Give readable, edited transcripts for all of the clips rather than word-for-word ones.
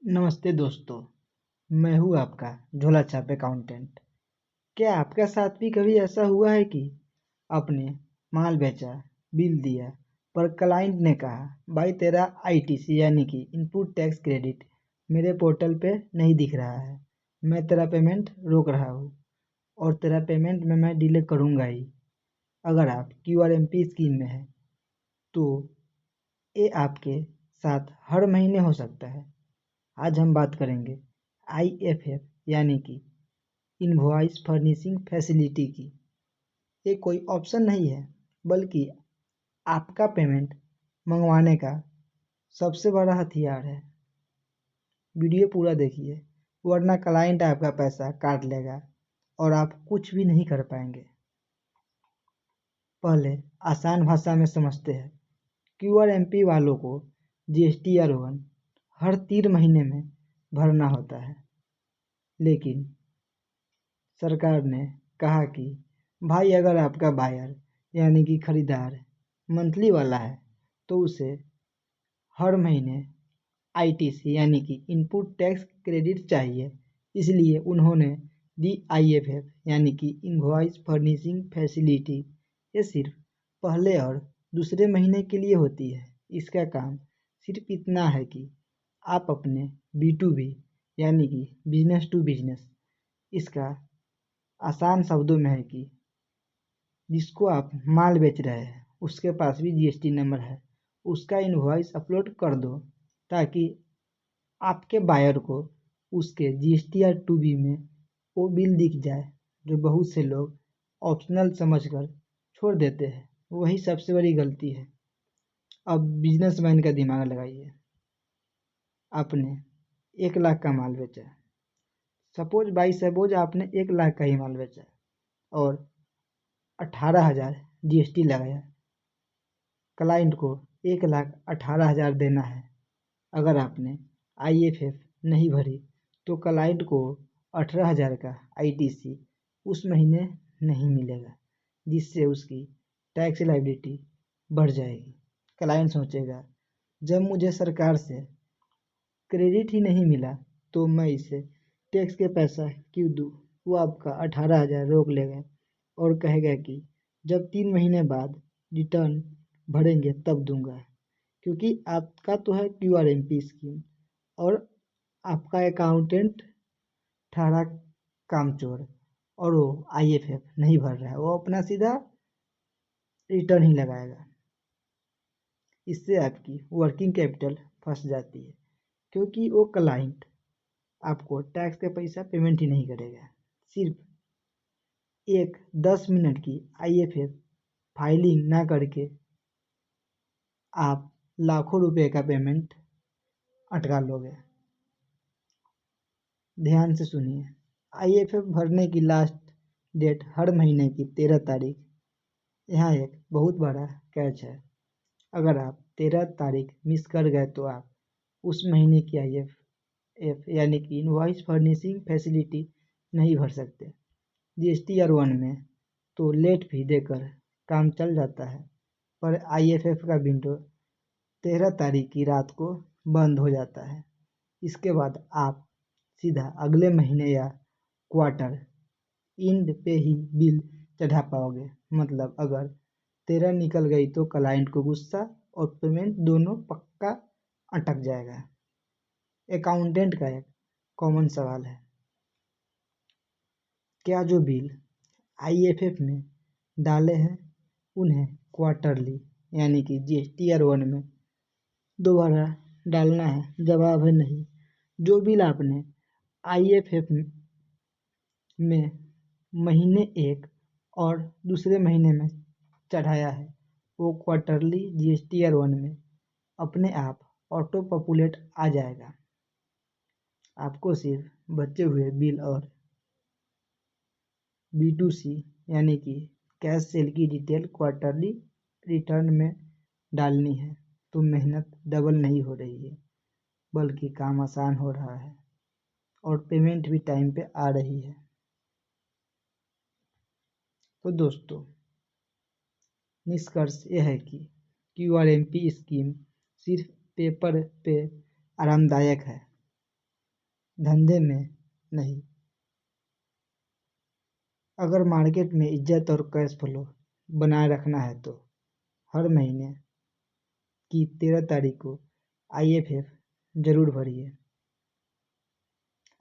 नमस्ते दोस्तों। मैं हूँ आपका झोला छाप अकाउंटेंट। क्या आपके साथ भी कभी ऐसा हुआ है कि आपने माल बेचा, बिल दिया, पर क्लाइंट ने कहा भाई तेरा आईटीसी यानी कि इनपुट टैक्स क्रेडिट मेरे पोर्टल पे नहीं दिख रहा है, मैं तेरा पेमेंट रोक रहा हूँ और तेरा पेमेंट में मैं डिले करूँगा ही। अगर आप क्यूआरएमपी स्कीम में हैं तो ये आपके साथ हर महीने हो सकता है। आज हम बात करेंगे आईएफएफ यानी कि इनवॉइस फर्निशिंग फैसिलिटी की। ये कोई ऑप्शन नहीं है बल्कि आपका पेमेंट मंगवाने का सबसे बड़ा हथियार है। वीडियो पूरा देखिए वरना क्लाइंट आपका पैसा काट लेगा और आप कुछ भी नहीं कर पाएंगे। पहले आसान भाषा में समझते हैं। क्यूआरएमपी वालों को जीएसटीआर1 हर 3 महीने में भरना होता है, लेकिन सरकार ने कहा कि भाई अगर आपका बायर यानी कि खरीदार मंथली वाला है तो उसे हर महीने आईटीसी यानी कि इनपुट टैक्स क्रेडिट चाहिए। इसलिए उन्होंने दी आईएफएफ यानी कि इनवॉइस फर्निशिंग फैसिलिटी। ये सिर्फ पहले और दूसरे महीने के लिए होती है। इसका काम सिर्फ इतना है कि आप अपने B2B यानी कि बिजनेस टू बिजनेस, इसका आसान शब्दों में है कि जिसको आप माल बेच रहे हैं उसके पास भी जीएसटी नंबर है, उसका इनवॉइस अपलोड कर दो ताकि आपके बायर को उसके GSTR2B में वो बिल दिख जाए, जो बहुत से लोग ऑप्शनल समझकर छोड़ देते हैं। वही सबसे बड़ी गलती है। अब बिजनेसमैन का दिमाग लगाइए। आपने 1 लाख का माल बेचा, सपोज आपने 1 लाख का ही माल बेचा और 18,000 जीएसटी लगाया। क्लाइंट को 1,18,000 देना है। अगर आपने आईएफएफ नहीं भरी तो क्लाइंट को 18,000 का आईटीसी उस महीने नहीं मिलेगा, जिससे उसकी टैक्स लायबिलिटी बढ़ जाएगी। क्लाइंट सोचेगा जब मुझे सरकार से क्रेडिट ही नहीं मिला तो मैं इसे टैक्स के पैसा क्यों दूँ। वो आपका 18,000 रोक लेगा और कहेगा कि जब 3 महीने बाद रिटर्न भरेंगे तब दूंगा, क्योंकि आपका तो है क्यूआरएमपी स्कीम और आपका अकाउंटेंट ठहरा कामचोर और वो आईएफएफ नहीं भर रहा है, वो अपना सीधा रिटर्न ही लगाएगा। इससे आपकी वर्किंग कैपिटल फंस जाती है, क्योंकि वो क्लाइंट आपको टैक्स का पैसा पेमेंट ही नहीं करेगा। सिर्फ एक 10 मिनट की आईएफएफ फाइलिंग ना करके आप लाखों रुपए का पेमेंट अटका लोगे। ध्यान से सुनिए, आईएफएफ भरने की लास्ट डेट हर महीने की 13 तारीख। यहाँ एक बहुत बड़ा कैच है। अगर आप 13 तारीख मिस कर गए तो आप उस महीने की आईएफएफ यानी कि इनवॉइस फर्निशिंग फैसिलिटी नहीं भर सकते। जीएसटीआर1 में तो लेट फी देकर काम चल जाता है, पर आईएफएफ का विंडो 13 तारीख की रात को बंद हो जाता है। इसके बाद आप सीधा अगले महीने या क्वार्टर एंड पे ही बिल चढ़ा पाओगे। मतलब अगर 13 निकल गई तो क्लाइंट को गुस्सा और पेमेंट दोनों पक्का अटक जाएगा। अकाउंटेंट का एक कॉमन सवाल है, क्या जो बिल आईएफएफ में डाले हैं उन्हें क्वार्टरली यानी कि जीएसटीआर1 में दोबारा डालना है? जवाब है नहीं। जो बिल आपने आईएफएफ में महीने 1 और दूसरे महीने में चढ़ाया है वो क्वार्टरली जीएसटीआर1 में अपने आप ऑटो पॉपुलेट आ जाएगा। आपको सिर्फ बचे हुए बिल और B2C यानी कि कैश सेल की डिटेल क्वार्टरली रिटर्न में डालनी है। तो मेहनत डबल नहीं हो रही है, बल्कि काम आसान हो रहा है और पेमेंट भी टाइम पे आ रही है। तो दोस्तों, निष्कर्ष यह है कि क्यूआरएमपी स्कीम सिर्फ पेपर पे आरामदायक है, धंधे में नहीं। अगर मार्केट में इज्जत और कैश फ्लो बनाए रखना है तो हर महीने की 13 तारीख को IFF जरूर भरिए।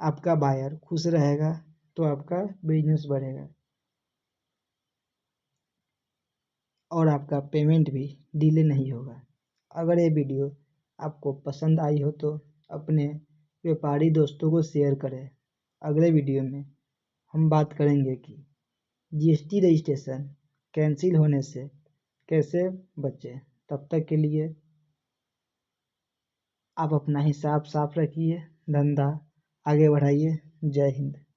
आपका बायर खुश रहेगा तो आपका बिजनेस बढ़ेगा और आपका पेमेंट भी डिले नहीं होगा। अगर ये वीडियो आपको पसंद आई हो तो अपने व्यापारी दोस्तों को शेयर करें। अगले वीडियो में हम बात करेंगे कि GST रजिस्ट्रेशन कैंसिल होने से कैसे बचें। तब तक के लिए आप अपना हिसाब साफ रखिए, धंधा आगे बढ़ाइए। जय हिंद।